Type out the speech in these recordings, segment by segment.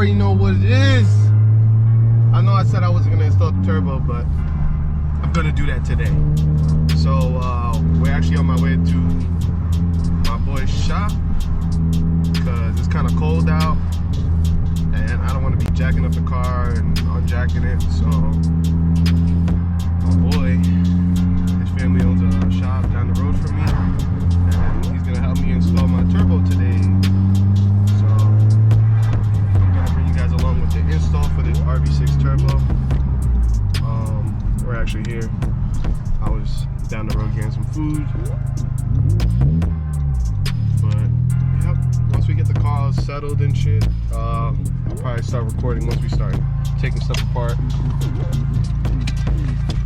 already know what it is. I know I said I wasn't gonna install the turbo, but I'm gonna do that today. So we're actually on my way to my boy's shop because it's kind of cold out and I don't want to be jacking up the car and unjacking it. So my boy, his family owns a shop down the road from me, and he's gonna help me install my turbo today. So I'm gonna bring you guys along with the install for this RV6 turbo. We're actually here. I was down the road getting some food, but yep, once we get the car all settled and shit, I'll probably start recording once we start taking stuff apart.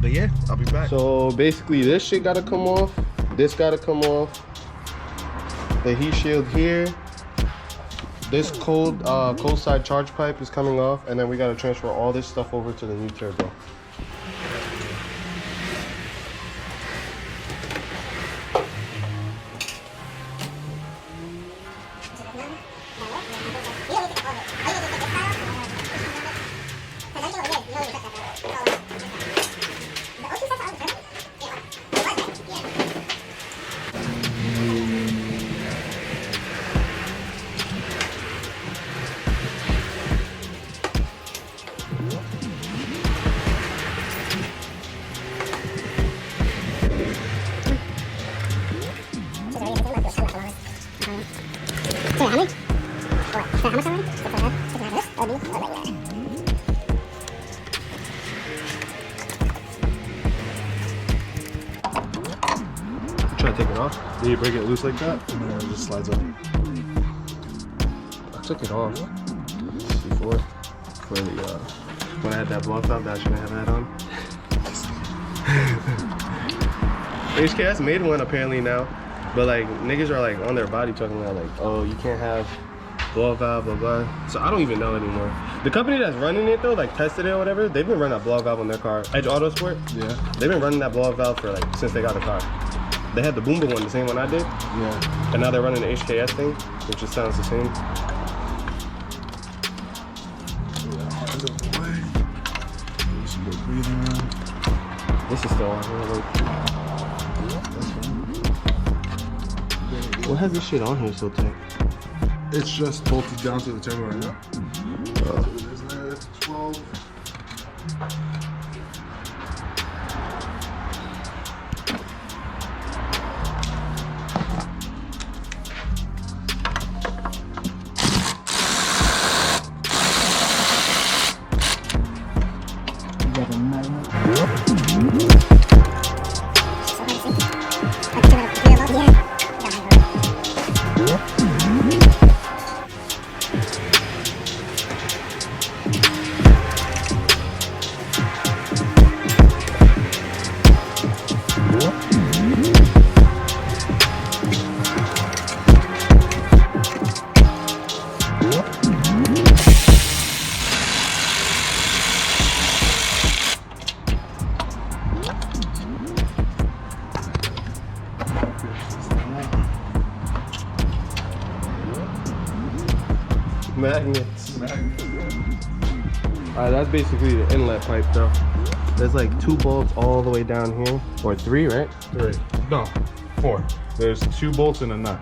But yeah, I'll be back. So basically this shit gotta come off, this gotta come off, the heat shield here, this cold side charge pipe is coming off, and then we gotta transfer all this stuff over to the new turbo. Try to take it off. Did you break it loose like that? No, it just slides up. I took it off before for the when I had that blow valve that I shouldn't have had on. HKS made one apparently now, but like niggas are like on their body talking about like, oh, you can't have blow valve, blah blah. So I don't even know anymore. The company that's running it though, like tested it or whatever, they've been running that blow valve on their car. Edge Autosport. Yeah. They've been running that blow valve for like since they got the car. They had the Boomba one, the same one I did. Yeah. And now they're running the HKS thing, which just sounds the same. This is still on here. What has this shit on here so tight? It's just bolted down to the turbo right now. There's 12. Magnets. Alright, that's basically the inlet pipe though. There's like 2 bolts all the way down here. Or 3, right? 3. No, 4. There's 2 bolts and a nut.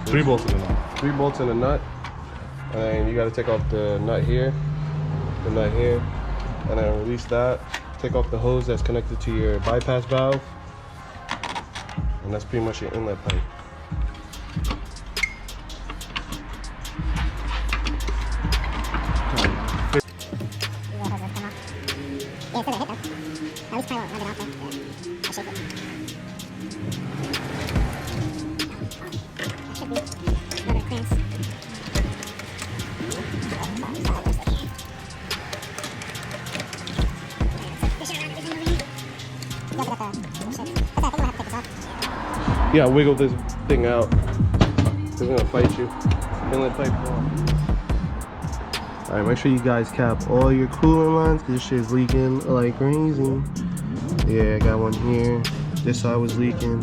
3 bolts and a nut. 3 bolts and a nut. And you gotta take off the nut here, the nut here, and then release that. Take off the hose that's connected to your bypass valve. And that's pretty much your inlet pipe. Yeah, wiggle this thing out. It's gonna fight you. Inlet pipe. Alright, make sure you guys cap all your coolant lines because this shit is leaking like crazy. Yeah, I got one here. This side was leaking.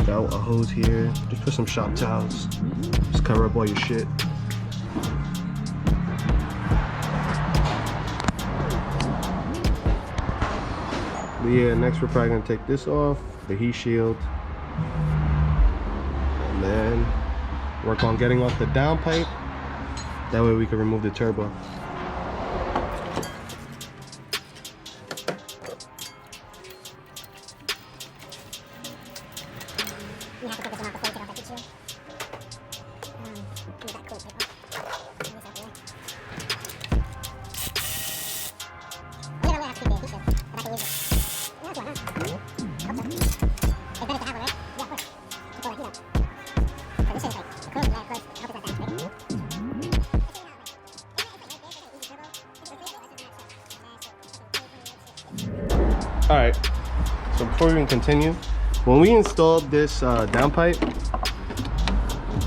Got a hose here. Just put some shop towels. Just cover up all your shit. But yeah, next we're probably gonna take this off, the heat shield, and then work on getting off the downpipe. That way we can remove the turbo. You have to take this one off before you take off that heat shield. Leave that coolant tape off. Release that away. The other way I have to keep the heat shield, but I can use it. Yeah, that's why not. I hope so. It's better to have one, right? Yeah, of course. To pull that heat out. So this shit is like, the coolant, of course, I hope it's not that big. Alright, so before we even continue, when we installed this downpipe,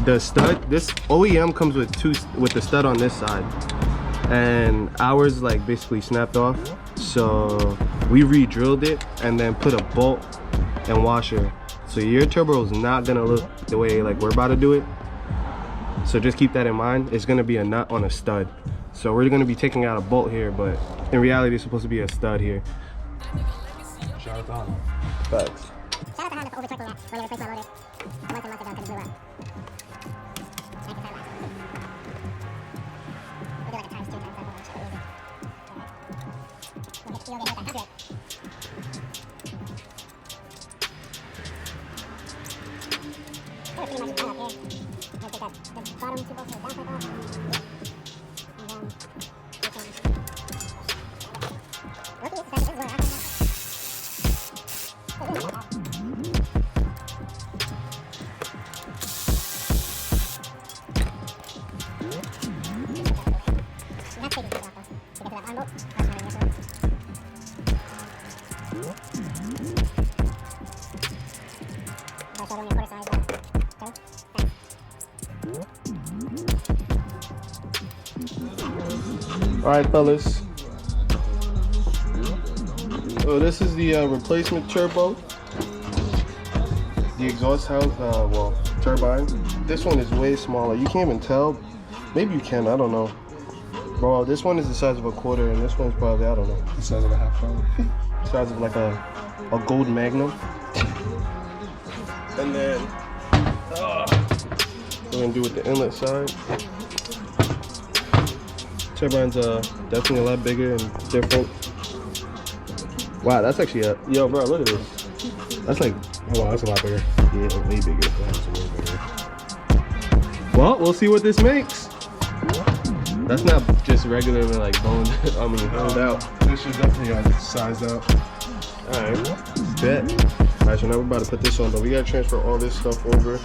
the stud, this OEM comes with the stud on this side, and ours like basically snapped off, so we re-drilled it and then put a bolt and washer. So your turbo is not gonna look the way like we're about to do it, so just keep that in mind. It's gonna be a nut on a stud, so we're gonna be taking out a bolt here, but in reality it's supposed to be a stud here. Shout out to Honda. Facts. Shout out to Honda for overchecking that when they replaced my motor a month ago because it blew up. I can last. We'll do like a times 2, times 5 on shit easy. We'll get hit with that copyright. We're pretty much done up here. We'll take the bottom 2 bolts of the downpipe off. And then we can... Rookie, this is where I have Alright fellas, so this is the replacement turbo, the exhaust house, well, turbine. This one is way smaller. You can't even tell. Maybe you can, I don't know. Bro, this one is the size of a quarter, and this one's probably, I don't know, The size of a half pound. the size of like a gold magnum. And then we're gonna do with the inlet side. Turbine's definitely a lot bigger and different. Wow, that's actually a, yo bro, look at this. That's like, Oh wow, that's a lot bigger. yeah, way bigger. That's way bigger. Well, we'll see what this makes. That's not just regular like boned, I mean honed out. This should definitely got sized out. Alright, bet. Alright, so now we're about to put this on, but we gotta transfer all this stuff over.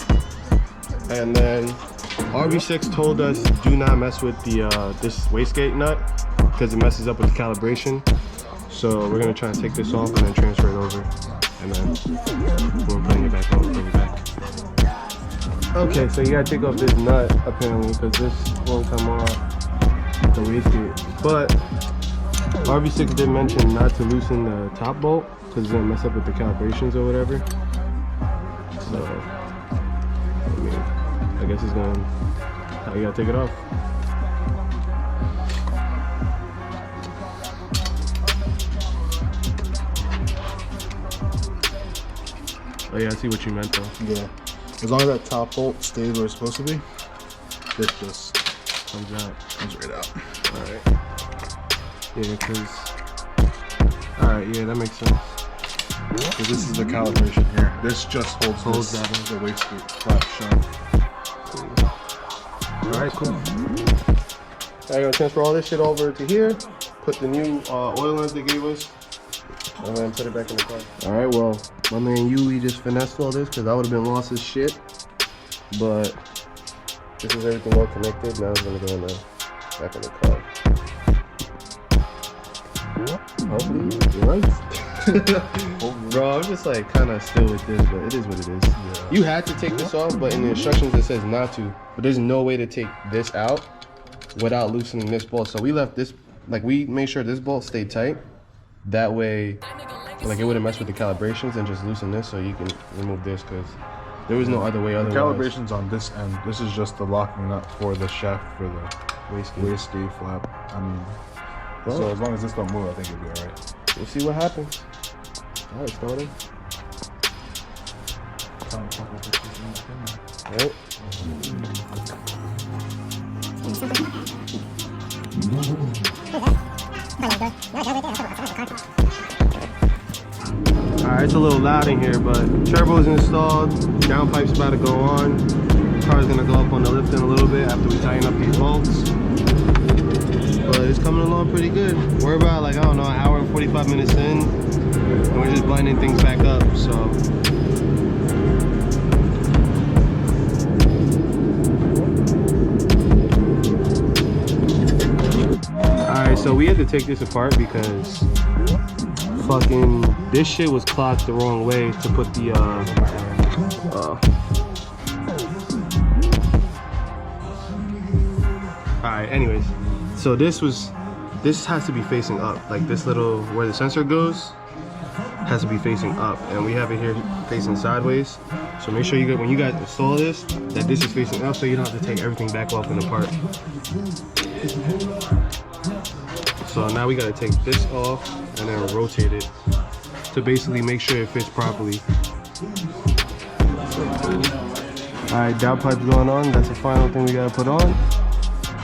And then RV6 told us do not mess with the this wastegate nut because it messes up with the calibration. So we're gonna try and take this off and then transfer it over, and then we're putting it back on, bring it back. Okay, so you gotta take off this nut apparently because this won't come off the wastegate. But RV6 did mention not to loosen the top bolt because it's gonna mess up with the calibrations or whatever. So I mean, I guess it's going. Now you gotta take it off. Oh yeah, I see what you meant though. Yeah. As long as that top bolt stays where it's supposed to be, this just Comes out. comes right out. Alright. Yeah, cause. Alright, yeah, that makes sense. So this is the calibration here. This just holds that in. the wastegate flap shut. Alright, cool. Now you're gonna transfer all this shit over to here, put the new oil lines they gave us, and then put it back in the car. Alright, well, my man Yuli just finessed all this because I would have been lost as shit. But this is everything all connected. Now it's gonna go in the back in the car. Hopefully, you're right. Bro, I'm just like kind of still with this, but it is what it is. Yeah. You had to take this off, but in the instructions it says not to. But there's no way to take this out without loosening this bolt. So we left this, like we made sure this bolt stayed tight. That way, like it wouldn't mess with the calibrations, and just loosen this so you can remove this because there was no other way The otherwise. calibration's on this end. This is just the locking nut for the shaft for the wastegate flap. I mean, Well, so as long as this don't move, I think it'll be alright. we'll see what happens. Alright, starting. Right. Alright, it's a little loud in here, but turbo is installed. Downpipe's about to go on. Car's gonna go up on the lift in a little bit after we tighten up these bolts. But it's coming along pretty good. We're about like, I don't know, an hour and 45 minutes in. And we're just blending things back up, so. Alright, so we had to take this apart because fucking this shit was clocked the wrong way to put the Alright, anyways, so this has to be facing up, like this little where the sensor goes has to be facing up, and we have it here facing sideways. So make sure when you guys install this, that this is facing up so you don't have to take everything back off and apart. So now we gotta take this off and then rotate it to basically make sure it fits properly. Alright, downpipe's going on. That's the final thing we gotta put on.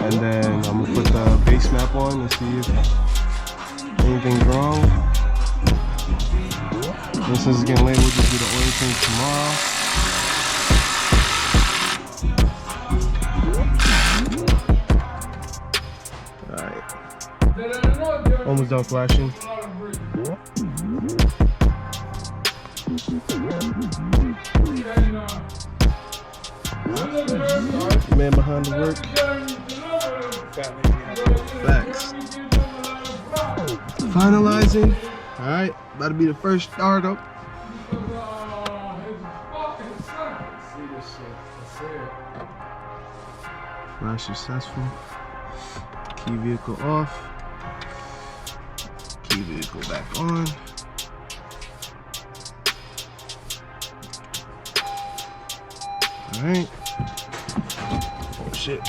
And then I'm gonna put the base map on and see if anything's wrong. And since it's getting late, we'll just do the oil change tomorrow. Alright. Almost done flashing. Man behind the work. Facts. Finalizing. Alright, about to be the first startup. Flash successful. Key vehicle off. Key vehicle back on. Alright. Oh shit.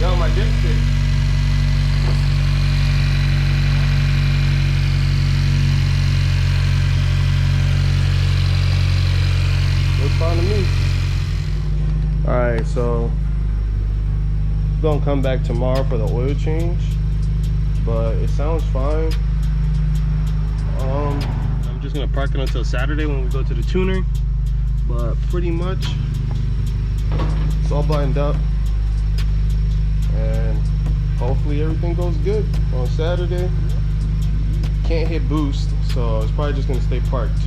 Yo, my dipstick. Looks fine to me. Alright, so gonna come back tomorrow for the oil change, but it sounds fine. I'm just gonna park it until Saturday when we go to the tuner, but pretty much it's all buttoned up. And hopefully everything goes good on Saturday. Can't hit boost, so it's probably just gonna stay parked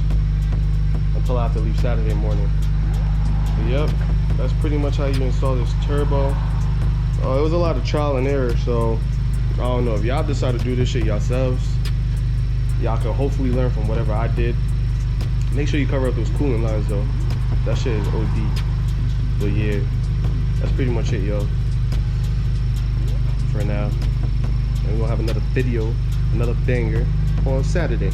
until I have to leave Saturday morning. But yep, that's pretty much how you install this turbo. It was a lot of trial and error, so I don't know if y'all decide to do this shit yourselves. Y'all can hopefully learn from whatever I did. Make sure you cover up those coolant lines though. That shit is OD. But yeah, that's pretty much it, yo. For now, and we're gonna have another video, another banger on Saturday.